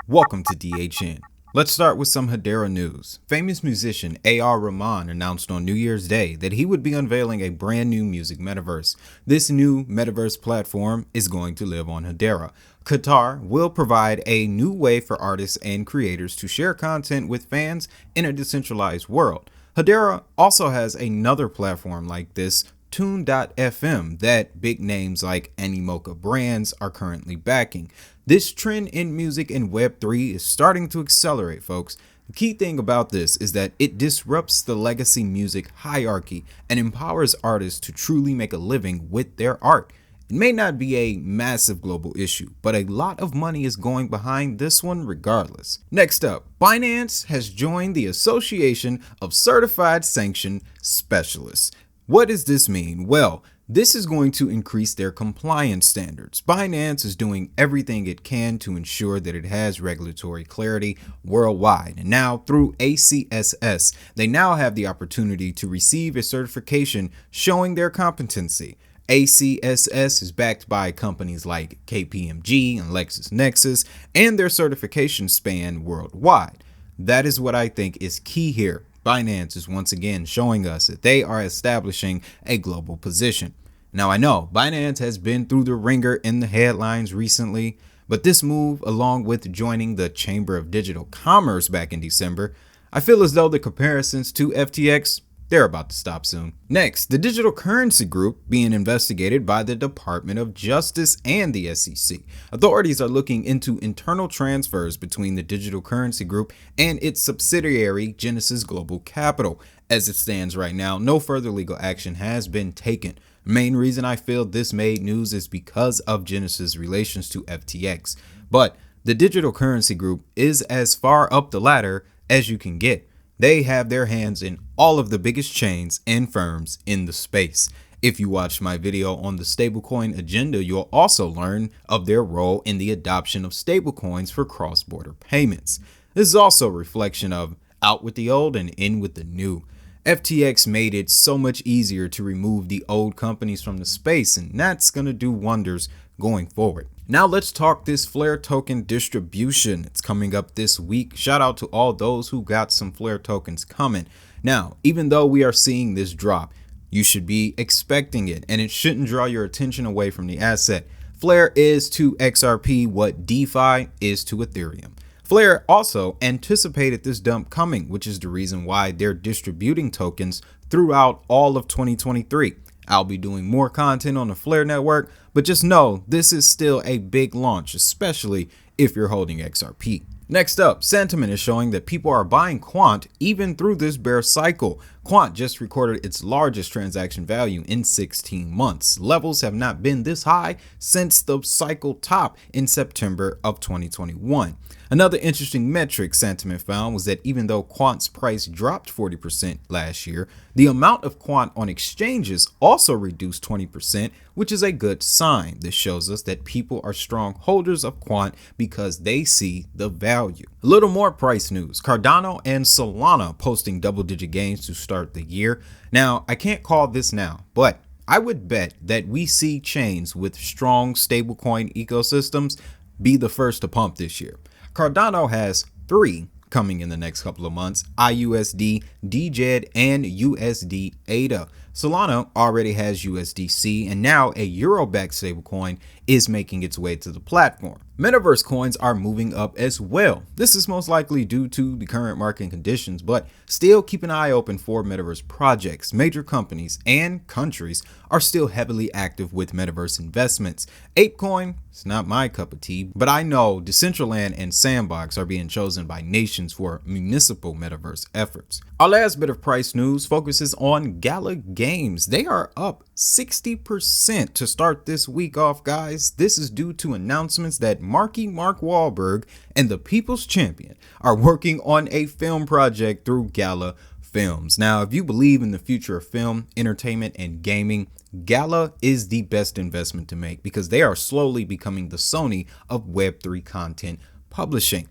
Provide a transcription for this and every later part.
Welcome to DHN. Let's start with some Hedera news. Famous musician A.R. Rahman announced on New Year's Day that he would be unveiling a brand new music metaverse. This new metaverse platform is going to live on Hedera. Qatar will provide a new way for artists and creators to share content with fans in a decentralized world. Hedera also has another platform like this, Tune.fm, that big names like Animoca Brands are currently backing. This trend in music and Web3 is starting to accelerate, folks. The key thing about this is that it disrupts the legacy music hierarchy and empowers artists to truly make a living with their art. It may not be a massive global issue, but a lot of money is going behind this one regardless. Next up, Binance has joined the Association of Certified Sanction Specialists. What does this mean? Well, this is going to increase their compliance standards. Binance is doing everything it can to ensure that it has regulatory clarity worldwide. And now through ACSS, they now have the opportunity to receive a certification showing their competency. ACSS is backed by companies like KPMG and LexisNexis, and their certifications span worldwide. That is what I think is key here. Binance is once again showing us that they are establishing a global position. Now I know Binance has been through the ringer in the headlines recently, but this move, along with joining the Chamber of Digital Commerce back in December, I feel as though the comparisons to FTX, they're about to stop soon. Next, the digital currency group being investigated by the Department of Justice and the SEC. Authorities are looking into internal transfers between the digital currency group and its subsidiary Genesis Global Capital. As it stands right now, no further legal action has been taken. The main reason I feel this made news is because of Genesis' relations to FTX. But the digital currency group is as far up the ladder as you can get. They have their hands in all of the biggest chains and firms in the space. If you watched my video on the stablecoin agenda, you'll also learn of their role in the adoption of stablecoins for cross-border payments. This is also a reflection of out with the old and in with the new. FTX made it so much easier to remove the old companies from the space, and that's going to do wonders going forward. Now let's talk this Flare token distribution. It's coming up this week. Shout out to all those who got some Flare tokens coming. Now, even though we are seeing this drop, you should be expecting it, and it shouldn't draw your attention away from the asset. Flare is to XRP what DeFi is to Ethereum. Flare also anticipated this dump coming, which is the reason why they're distributing tokens throughout all of 2023. I'll be doing more content on the Flare network, but just know this is still a big launch, especially if you're holding XRP. Next up, sentiment is showing that people are buying Quant even through this bear cycle. Quant just recorded its largest transaction value in 16 months. Levels have not been this high since the cycle top in September of 2021. Another interesting metric sentiment found was that even though Quant's price dropped 40% last year, the amount of Quant on exchanges also reduced 20%, which is a good sign. This shows us that people are strong holders of Quant because they see the value. A little more price news. Cardano and Solana posting double-digit gains to start the year. Now, I can't call this now, but I would bet that we see chains with strong stablecoin ecosystems be the first to pump this year. Cardano has 3 coming in the next couple of months: IUSD, DJED, and USD ADA. Solana already has USDC, and now a euro-backed stablecoin is making its way to the platform. Metaverse coins are moving up as well. This is most likely due to the current market conditions, but still keep an eye open for metaverse projects. Major companies and countries are still heavily active with metaverse investments. ApeCoin, it's not my cup of tea, but I know Decentraland and Sandbox are being chosen by nations for municipal metaverse efforts. Our last bit of price news focuses on Gala Games. They are up 60% to start this week off, guys. This is due to announcements that Mark Wahlberg and the People's Champion are working on a film project through Gala Films. Now, if you believe in the future of film, entertainment, and gaming, Gala is the best investment to make because they are slowly becoming the Sony of Web3 content publishing.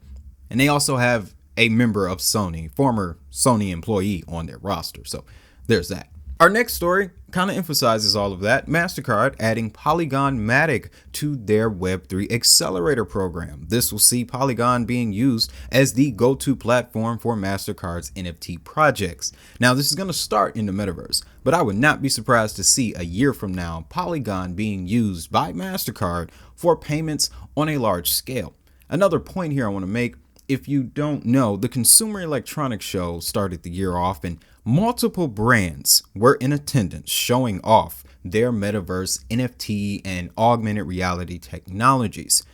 And they also have a member of Sony, former Sony employee, on their roster. So there's that. Our next story kind of emphasizes all of that. Mastercard adding Polygon Matic to their Web3 accelerator program. This will see Polygon being used as the go-to platform for Mastercard's NFT projects. Now, this is going to start in the metaverse, but I would not be surprised to see a year from now Polygon being used by Mastercard for payments on a large scale. Another point here I want to make: if you don't know, the Consumer Electronics Show started the year off and multiple brands were in attendance showing off their metaverse, NFT, and augmented reality technologies.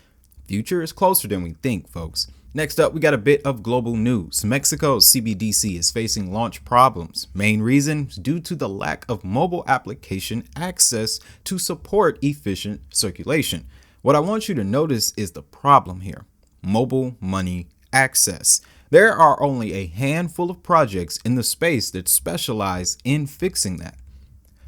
Future is closer than we think, folks. Next up, we got a bit of global news. Mexico's CBDC is facing launch problems. Main reason is due to the lack of mobile application access to support efficient circulation. What I want you to notice is the problem here: mobile money access. There are only a handful of projects in the space that specialize in fixing that.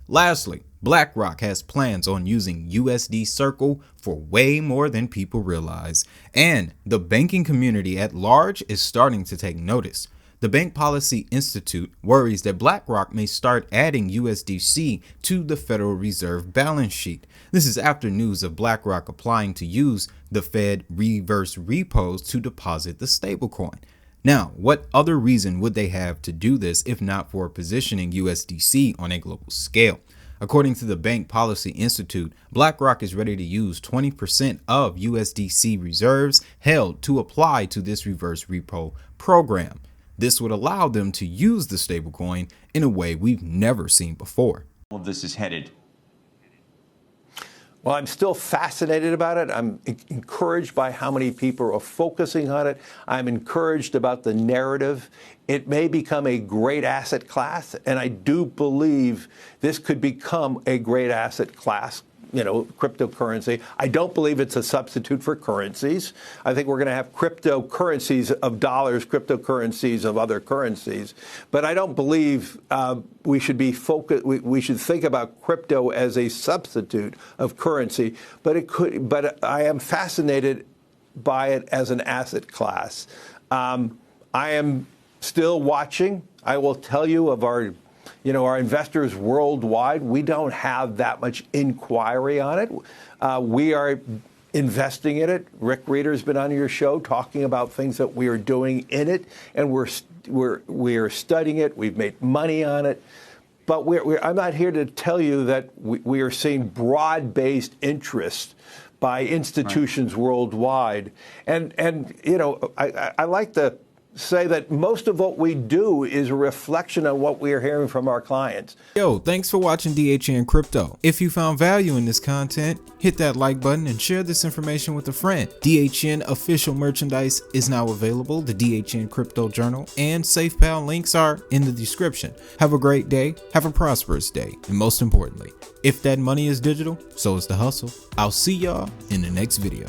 Lastly, Blackrock has plans on using USD Circle for way more than people realize, and the banking community at large is starting to take notice. The Bank Policy Institute worries that Blackrock may start adding USDC to the Federal Reserve balance sheet. This is after news of Blackrock applying to use the Fed reverse repos to deposit the stablecoin. Now, what other reason would they have to do this if not for positioning USDC on a global scale? According to the Bank Policy Institute, BlackRock is ready to use 20% of USDC reserves held to apply to this reverse repo program. This would allow them to use the stablecoin in a way we've never seen before. All of this is headed. Well, I'm still fascinated about it. I'm encouraged by how many people are focusing on it. I'm encouraged about the narrative. It may become a great asset class, and I do believe this could become a great asset class, cryptocurrency. I don't believe it's a substitute for currencies. I think we're going to have cryptocurrencies of dollars, cryptocurrencies of other currencies. But I don't believe we should be focused. We should think about crypto as a substitute of currency. But it could. But I am fascinated by it as an asset class. I am still watching. I will tell you of our investors worldwide, we don't have that much inquiry on it. We are investing in it. Rick Reeder's been on your show talking about things that we are doing in it, and we're studying it. We've made money on it. But I'm not here to tell you that we are seeing broad-based interest by institutions worldwide. And I like to say that most of what we do is a reflection of what we are hearing from our clients. Yo, thanks for watching DHN Crypto. If you found value in this content, hit that like button and share this information with a friend. DHN official merchandise is now available. The DHN Crypto Journal and SafePal links are in the description. Have a great day, have a prosperous day, and most importantly, if that money is digital, so is the hustle. I'll see y'all in the next video.